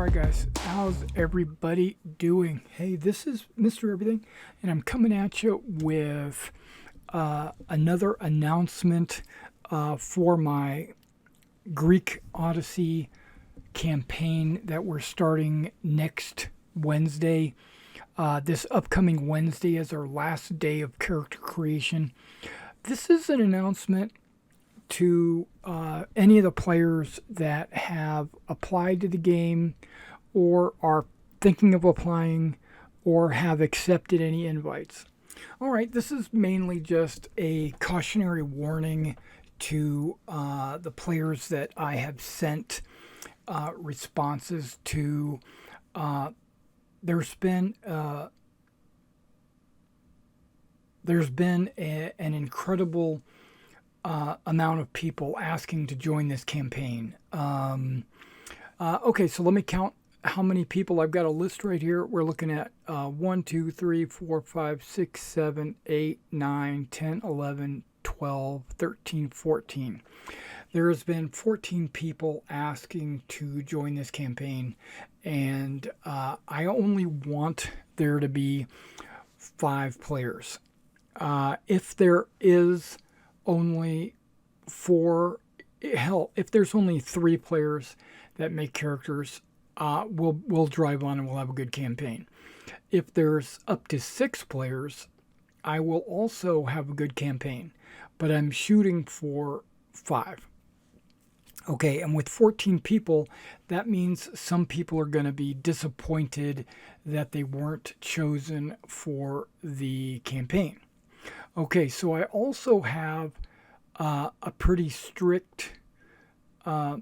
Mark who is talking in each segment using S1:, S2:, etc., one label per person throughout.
S1: Alright guys, how's everybody doing? Hey, this is Mr. Everything, and I'm coming at you with another announcement for my Greek Odyssey campaign that we're starting next Wednesday. This upcoming Wednesday is our last day of character creation. This is an announcement to any of the players that have applied to the game or are thinking of applying or have accepted any invites. All right, this is mainly just a cautionary warning to the players that I have sent responses to. There's been an incredible amount of people asking to join this campaign. Okay, so let me count how many people. I've got a list right here. We're looking at 1, 2, 3, 4, 5, 6, 7, 8, 9, 10, 11, 12, 13, 14. There has been 14 people asking to join this campaign, and I only want there to be 5 players. If there is only 4, hell, if there's only 3 players that make characters, we'll drive on and we'll have a good campaign. If there's up to 6 players, I will also have a good campaign, but I'm shooting for 5. Okay, and with 14 people, that means some people are going to be disappointed that they weren't chosen for the campaign. Okay, so I also have a pretty strict, okay,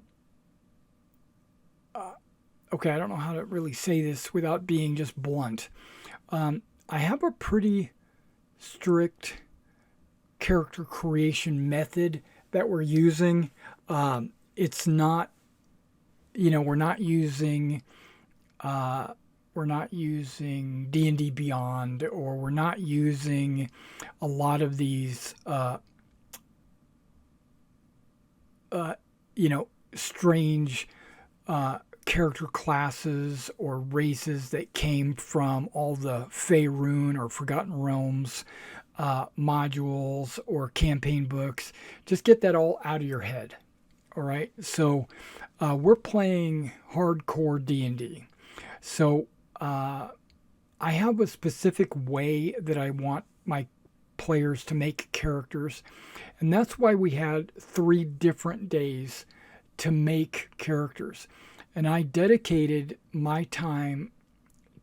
S1: I don't know how to really say this without being just blunt. I have a pretty strict character creation method that we're using. It's not, we're not using DnD Beyond, or we're not using a lot of these, strange character classes or races that came from all the Faerun or Forgotten Realms modules or campaign books. Just get that all out of your head. All right, so we're playing hardcore D&D. So I have a specific way that I want my players to make characters, and that's why we had 3 different days to make characters. And I dedicated my time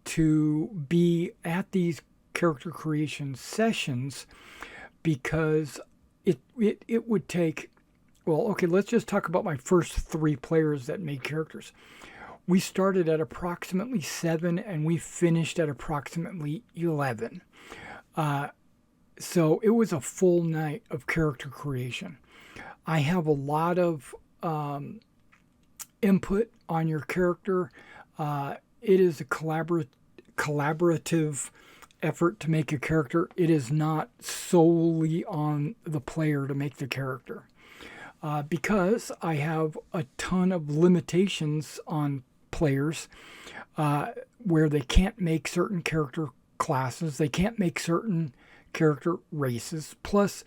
S1: to be at these character creation sessions because it would take, well, okay, let's just talk about my first 3 players that made characters. We started at approximately 7 and we finished at approximately 11. So it was a full night of character creation. I have a lot of input on your character. It is a collaborative effort to make a character. It is not solely on the player to make the character. Because I have a ton of limitations on players where they can't make certain character classes, they can't make certain character races. Plus,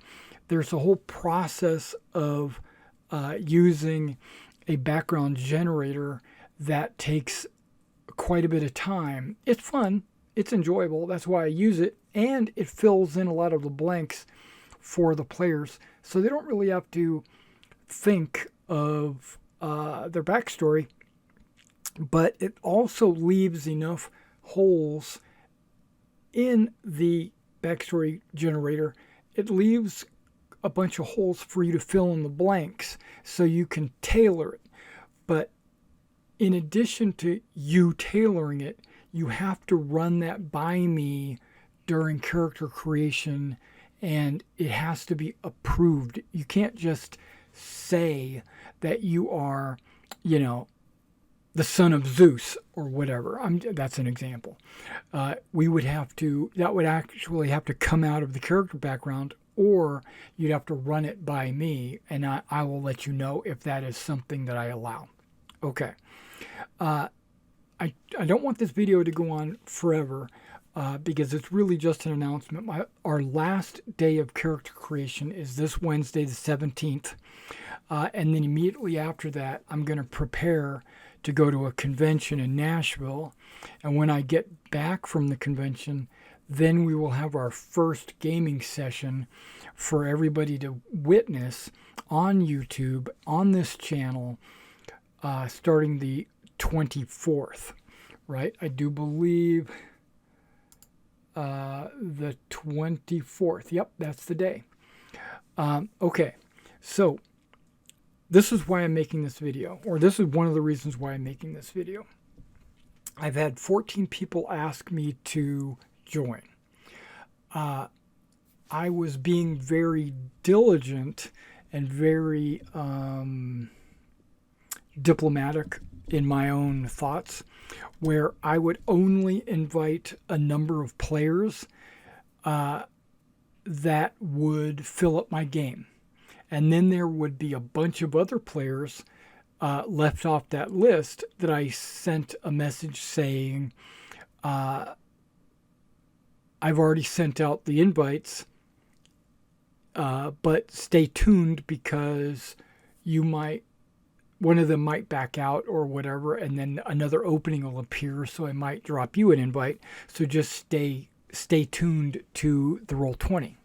S1: there's a whole process of using a background generator that takes quite a bit of time. It's fun, it's enjoyable, that's why I use it, and it fills in a lot of the blanks for the players, so they don't really have to think of their backstory, but it also leaves enough holes in the backstory generator. It leaves a bunch of holes for you to fill in the blanks so you can tailor it. But in addition to you tailoring it, you have to run that by me during character creation, and it has to be approved. You can't just say that you are, the son of Zeus or whatever. That's an example. That would actually have to come out of the character background, or you'd have to run it by me, and I will let you know if that is something that I allow. Okay. I don't want this video to go on forever because it's really just an announcement. Our last day of character creation is this Wednesday, the 17th. And then immediately after that, I'm going to prepare to go to a convention in Nashville. And when I get back from the convention, then we will have our first gaming session for everybody to witness on YouTube, on this channel, starting the 24th, right? I do believe the 24th. Yep, that's the day. Okay, so this is why I'm making this video, or this is one of the reasons why I'm making this video. I've had 14 people ask me to join. I was being very diligent and very diplomatic in my own thoughts, where I would only invite a number of players that would fill up my game. And then there would be a bunch of other players left off that list that I sent a message saying, I've already sent out the invites, but stay tuned because one of them might back out or whatever, and then another opening will appear, so I might drop you an invite. So just stay tuned to the Roll20.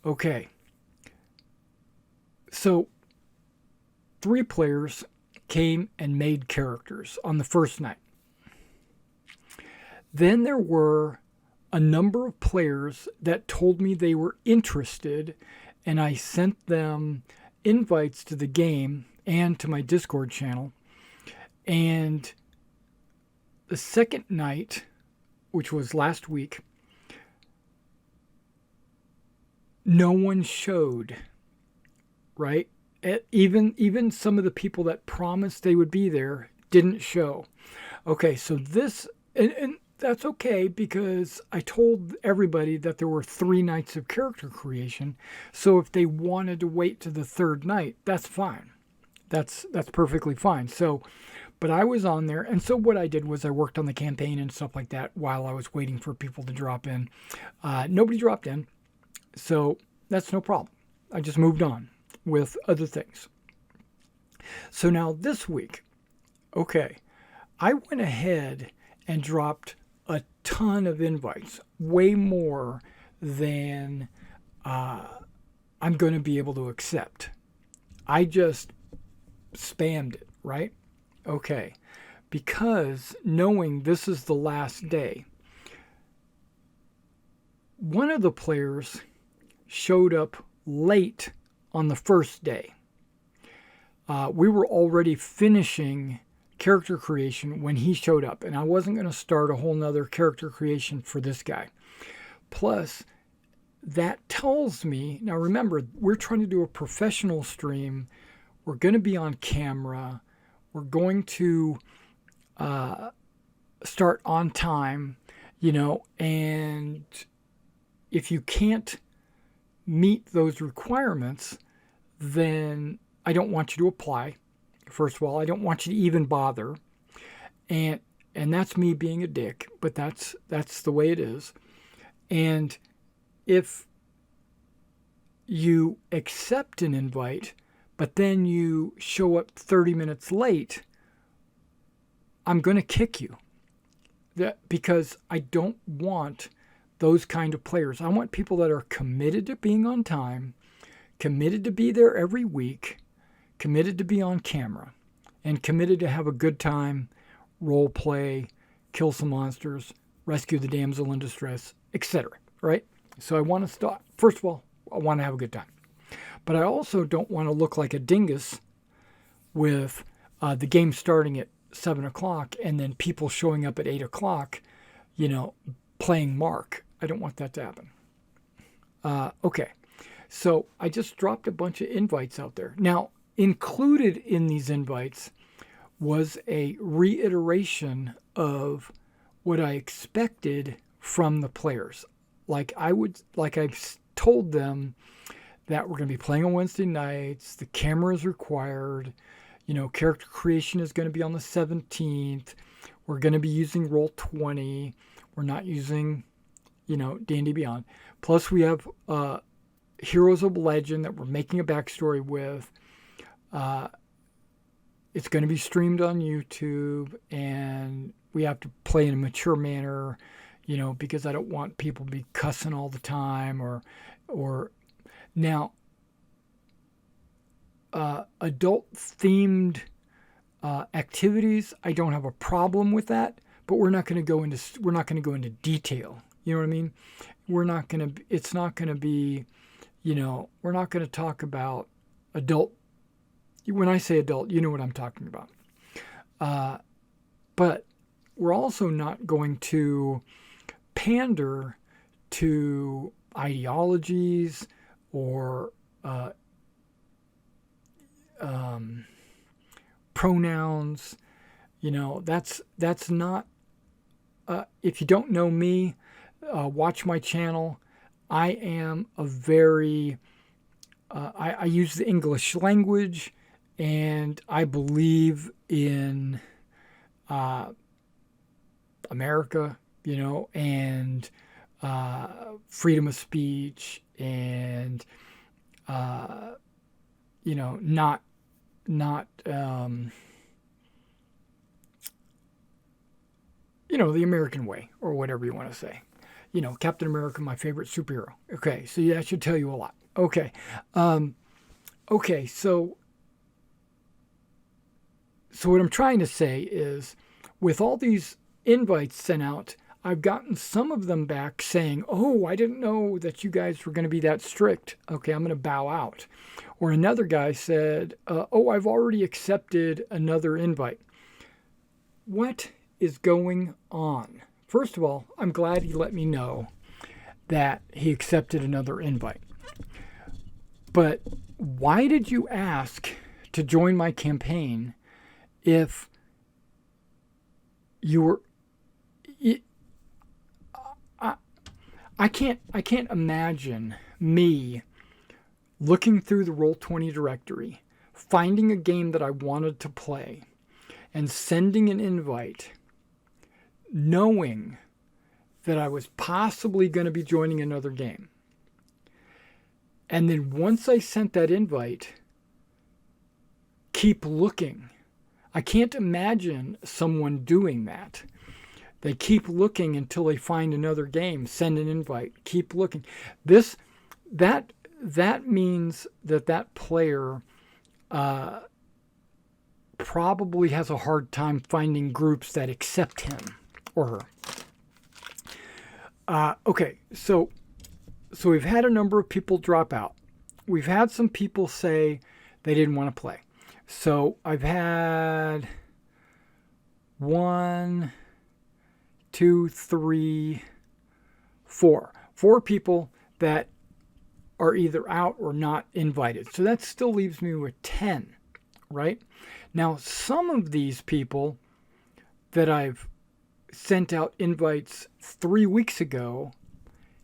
S1: Okay. So 3 players came and made characters on the first night. Then there were a number of players that told me they were interested, and I sent them invites to the game and to my Discord channel. And the second night, which was last week, no one showed, right? Even some of the people that promised they would be there didn't show. Okay, so this, and that's okay, because I told everybody that there were 3 nights of character creation. So if they wanted to wait to the third night, that's fine. That's perfectly fine. So, but I was on there, and so what I did was I worked on the campaign and stuff like that while I was waiting for people to drop in. Nobody dropped in, so that's no problem. I just moved on with other things. So now this week, okay, I went ahead and dropped a ton of invites, way more than I'm going to be able to accept. I just spammed it, right? Okay, because knowing this is the last day, one of the players showed up late on the first day. We were already finishing character creation when he showed up, and I wasn't going to start a whole nother character creation for this guy. Plus, that tells me, now remember, we're trying to do a professional stream. We're going to be on camera. We're going to start on time, and if you can't meet those requirements, then I don't want you to apply. First of all, I don't want you to even bother. And that's me being a dick, but that's the way it is. And if you accept an invite, but then you show up 30 minutes late, I'm going to kick you. Because I don't want those kind of players. I want people that are committed to being on time, committed to be there every week, committed to be on camera, and committed to have a good time, role play, kill some monsters, rescue the damsel in distress, etc. Right? So I want to start. First of all, I want to have a good time. But I also don't want to look like a dingus with the game starting at 7 o'clock and then people showing up at 8 o'clock, playing Mark. I don't want that to happen. Okay, so I just dropped a bunch of invites out there. Now, included in these invites was a reiteration of what I expected from the players. I've told them that we're going to be playing on Wednesday nights. The camera is required. Character creation is going to be on the 17th. We're going to be using Roll20. We're not using, D&D Beyond. Plus, we have Heroes of Legend that we're making a backstory with. It's going to be streamed on YouTube, and we have to play in a mature manner, because I don't want people to be cussing all the time or now adult-themed activities. I don't have a problem with that, but we're not going to go into detail. You know what I mean? It's not going to be, we're not going to talk about adult. When I say adult, you know what I'm talking about. But we're also not going to pander to ideologies or pronouns. That's not. If you don't know me, watch my channel. I am a very. I use the English language, and I believe in America, and freedom of speech, and not the American way, or whatever you want to say. Captain America, my favorite superhero. Okay, so that should tell you a lot. Okay, so what I'm trying to say is, with all these invites sent out, I've gotten some of them back saying, "Oh, I didn't know that you guys were going to be that strict. Okay, I'm going to bow out." Or another guy said, "Oh, I've already accepted another invite." What is going on? First of all, I'm glad he let me know that he accepted another invite. But why did you ask to join my campaign if you were... I can't imagine me looking through the Roll20 directory, finding a game that I wanted to play, and sending an invite, knowing that I was possibly going to be joining another game. And then once I sent that invite, keep looking. I can't imagine someone doing that. They keep looking until they find another game, send an invite, keep looking. That means that player probably has a hard time finding groups that accept him or her. Okay, so we've had a number of people drop out. We've had some people say they didn't want to play. So I've had 1, 2, 3, 4. 4 people that are either out or not invited. So that still leaves me with 10, right? Now, some of these people that I've sent out invites 3 weeks ago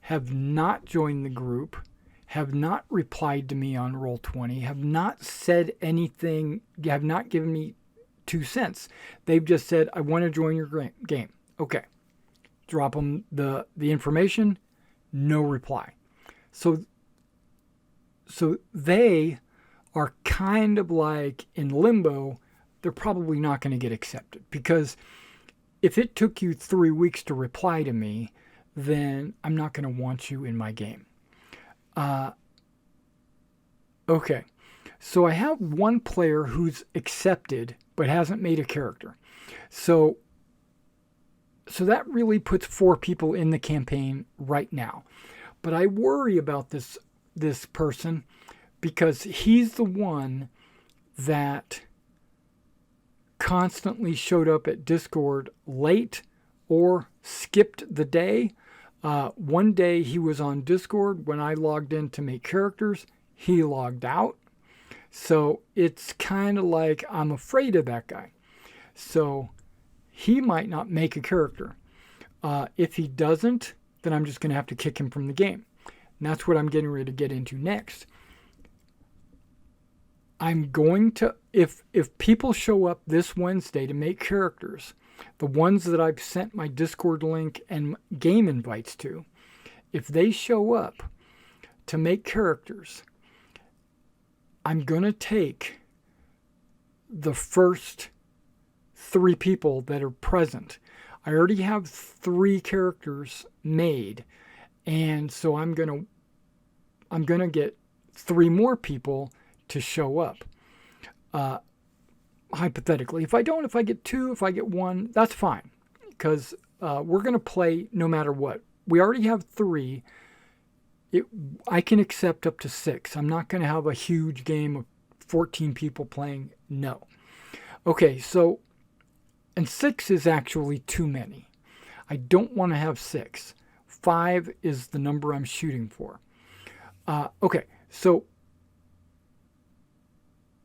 S1: have not joined the group, have not replied to me on Roll20, have not said anything, have not given me 2 cents. They've just said, "I want to join your game." Okay. Drop them the information, no reply. So they are kind of like in limbo. They're probably not going to get accepted, because if it took you 3 weeks to reply to me, then I'm not going to want you in my game. Okay, so I have one player who's accepted but hasn't made a character. So that really puts 4 people in the campaign right now. But I worry about this person because he's the one that constantly showed up at Discord late or skipped the day. One day he was on Discord when I logged in to make characters. He logged out. So it's kind of like I'm afraid of that guy. So he might not make a character. If he doesn't, then I'm just going to have to kick him from the game. And that's what I'm getting ready to get into next. I'm going to, if people show up this Wednesday to make characters, the ones that I've sent my Discord link and game invites to, if they show up to make characters, I'm going to take the first 3 people that are present. I already have 3 characters made, and so I'm going to get 3 more people to show up. Hypothetically, if I get 2, if I get 1, that's fine, because we're going to play no matter what. We already have 3. I can accept up to 6. I'm not going to have a huge game of 14 people playing. No. Okay, so, and 6 is actually too many. I don't want to have 6. 5 is the number I'm shooting for. Okay, so,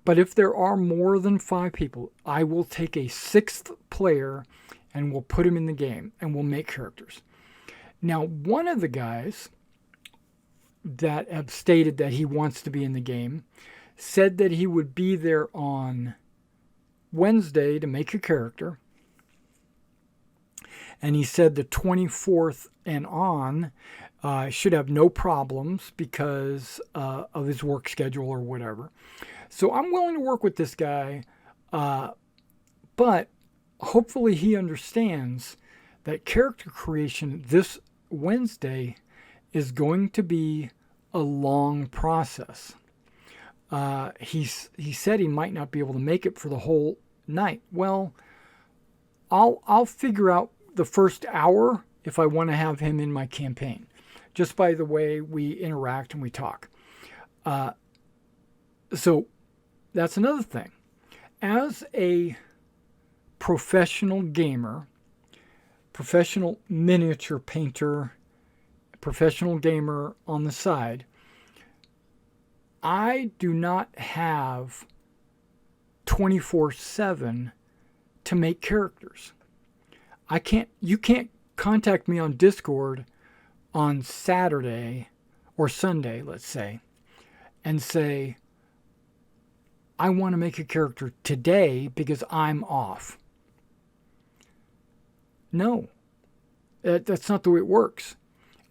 S1: but if there are more than 5 people, I will take a 6th player and we'll put him in the game and we'll make characters. Now, one of the guys that have stated that he wants to be in the game said that he would be there on Wednesday to make a character. And he said the 24th and on should have no problems because of his work schedule or whatever. So I'm willing to work with this guy, but hopefully he understands that character creation this Wednesday is going to be a long process. He said he might not be able to make it for the whole night. Well, I'll figure out the first hour if I want to have him in my campaign, just by the way we interact and we talk. So that's another thing. As a professional gamer, professional miniature painter, professional gamer on the side, I do not have 24/7 to make characters. You can't contact me on Discord on Saturday or Sunday, let's say, and say, I want to make a character today because I'm off. No, that's not the way it works.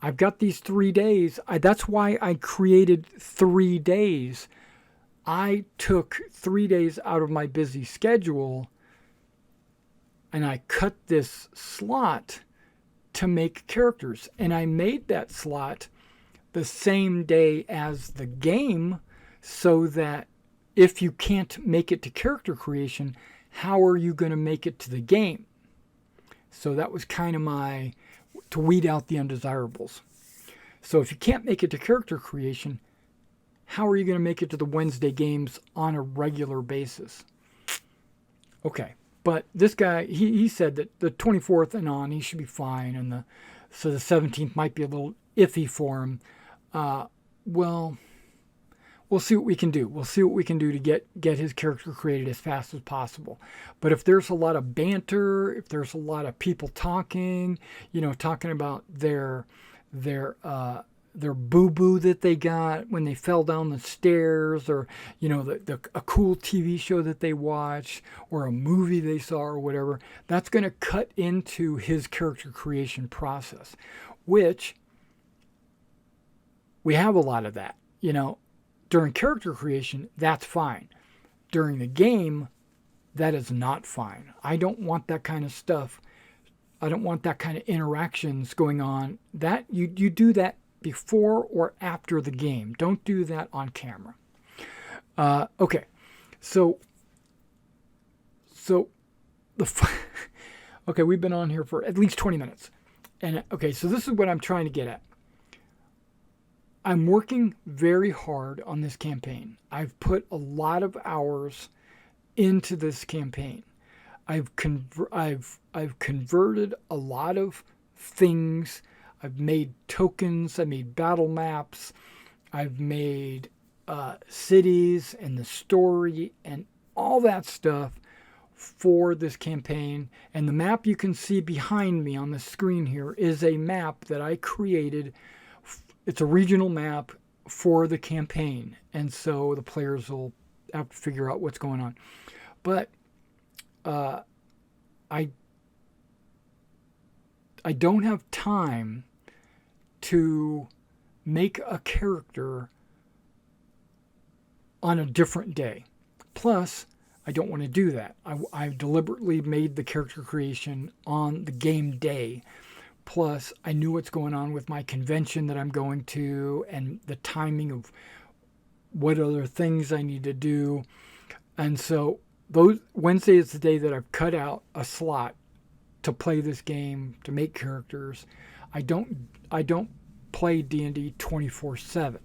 S1: I've got these 3 days. That's why I created 3 days. I took 3 days out of my busy schedule and I cut this slot to make characters. And I made that slot the same day as the game so that if you can't make it to character creation, how are you going to make it to the game? So that was kind of to weed out the undesirables. So if you can't make it to character creation, how are you going to make it to the Wednesday games on a regular basis? Okay, but this guy, he said that the 24th and on, he should be fine, and so the 17th might be a little iffy for him. Well, we'll see what we can do. We'll see what we can do to get his character created as fast as possible. But if there's a lot of banter, if there's a lot of people talking, talking about their boo-boo that they got when they fell down the stairs, or a cool TV show that they watched, or a movie they saw, or whatever, that's going to cut into his character creation process, which we have a lot of that. During character creation, that's fine. During the game, that is not fine. I don't want that kind of stuff. I don't want that kind of interactions going on. That you do that before or after the game. Don't do that on camera. Okay, so okay, we've been on here for at least 20 minutes, and okay, so this is what I'm trying to get at. I'm working very hard on this campaign. I've put a lot of hours into this campaign. I've converted a lot of things. I've made tokens. I made battle maps. I've made cities and the story and all that stuff for this campaign. And the map you can see behind me on the screen here is a map that I created. It's a regional map for the campaign, and so the players will have to figure out what's going on. But I I don't have time to make a character on a different day. Plus, I don't want to do that. I deliberately made the character creation on the game day. Plus, I knew what's going on with my convention that I'm going to and the timing of what other things I need to do. And so Wednesday is the day that I've cut out a slot to play this game, to make characters. I don't play D&D 24/7.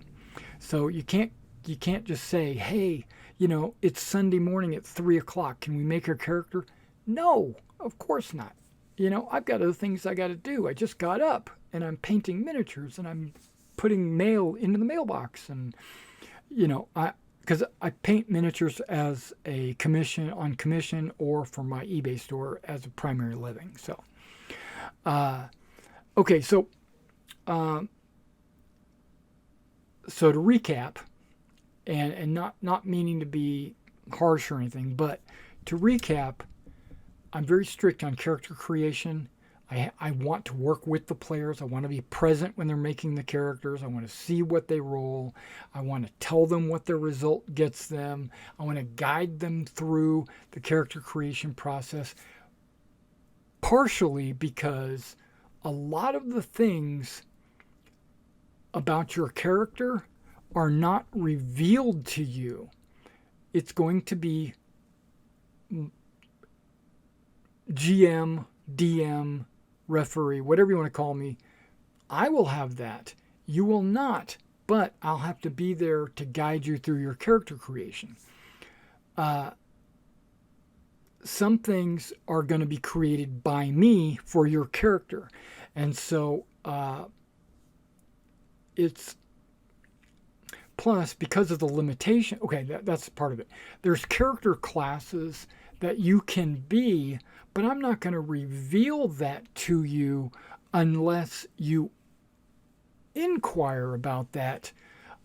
S1: So you can't just say, hey, it's Sunday morning at 3 o'clock. Can we make our character? No, of course not. I've got other things I got to do. I just got up and I'm painting miniatures and I'm putting mail into the mailbox. And, because I paint miniatures as a commission or for my eBay store as a primary living. So, okay. So to recap, and not meaning to be harsh or anything, but to recap, I'm very strict on character creation. I want to work with the players. I want to be present when they're making the characters. I want to see what they roll. I want to tell them what their result gets them. I want to guide them through the character creation process, partially because a lot of the things about your character are not revealed to you. It's going to be GM, DM, referee, whatever you want to call me. I will have that. You will not, but I'll have to be there to guide you through your character creation. Some things are going to be created by me for your character. And so it's plus, because of the limitation, okay, that's part of it. There's character classes that you can be, but I'm not going to reveal that to you unless you inquire about that.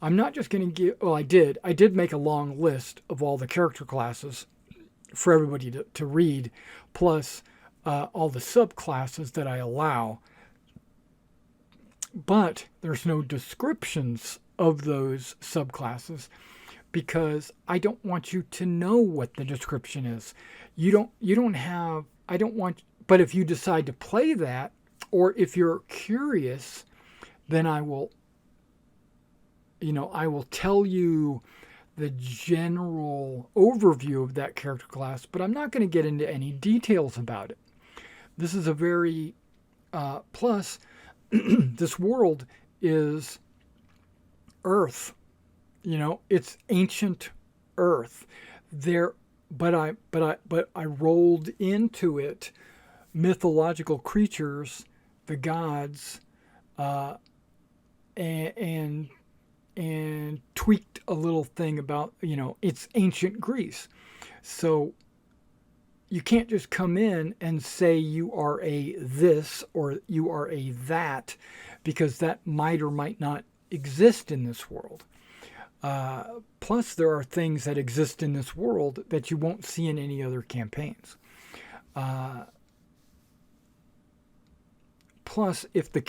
S1: I'm not just going to give, well, I did make a long list of all the character classes for everybody to read, plus all the subclasses that I allow. But there's no descriptions of those subclasses because I don't want you to know what the description is. But if you decide to play that, or if you're curious, then I will tell you the general overview of that character class, but I'm not going to get into any details about it. This is a very, plus, this world is Earth. It's ancient Earth. But I rolled into it mythological creatures, the gods, and tweaked a little thing about it's ancient Greece. So you can't just come in and say you are a this or you are a that, because that might or might not exist in this world. Plus, there are things that exist in this world that you won't see in any other campaigns. Plus, if the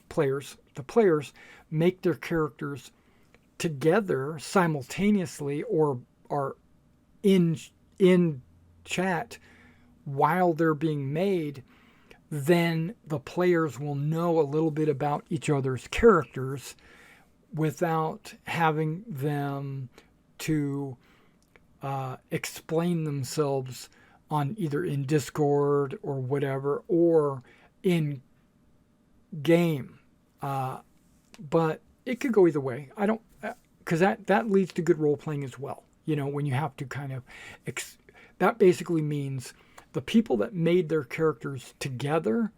S1: players make their characters together simultaneously or are in chat while they're being made, then the players will know a little bit about each other's characters without having them to explain themselves on either in Discord or whatever, or in game. But it could go either way. I don't, because that leads to good role playing as well. When you have to kind of, that basically means the people that made their characters together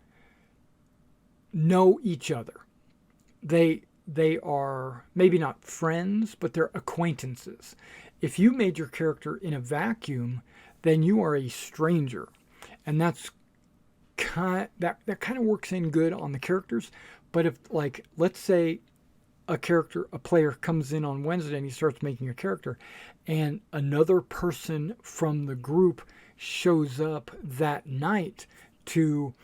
S1: know each other. They are maybe not friends, but they're acquaintances. If you made your character in a vacuum, then you are a stranger. And that kind of works in good on the characters. But if, like, let's say a player comes in on Wednesday and he starts making a character, and another person from the group shows up that night to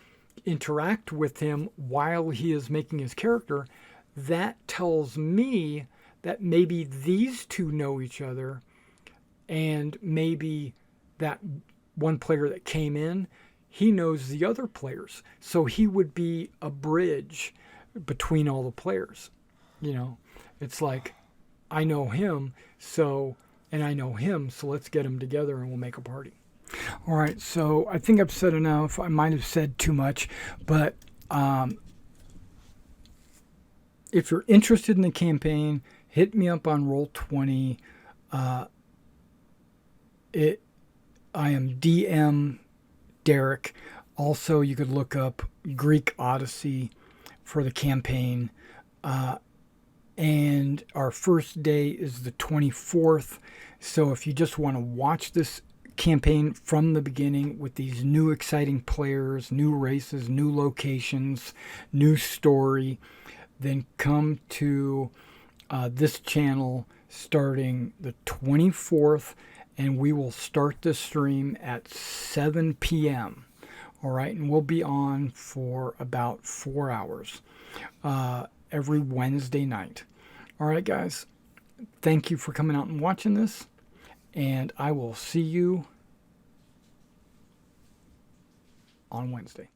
S1: interact with him while he is making his character, that tells me that maybe these two know each other, and maybe that one player that came in, he knows the other players. So he would be a bridge between all the players. You know, it's like, I know him, so, and I know him, so let's get them together and we'll make a party. All right, so I think I've said enough. I might have said too much, but if you're interested in the campaign, hit me up on Roll20. I am DM Derek. Also, you could look up Greek Odyssey for the campaign. And our first day is the 24th. So if you just want to watch this campaign from the beginning with these new exciting players, new races, new locations, new story, then come to this channel starting the 24th, and we will start the stream at 7 p.m. All right, and we'll be on for about 4 hours every Wednesday night. All right, guys, thank you for coming out and watching this, and I will see you on Wednesday.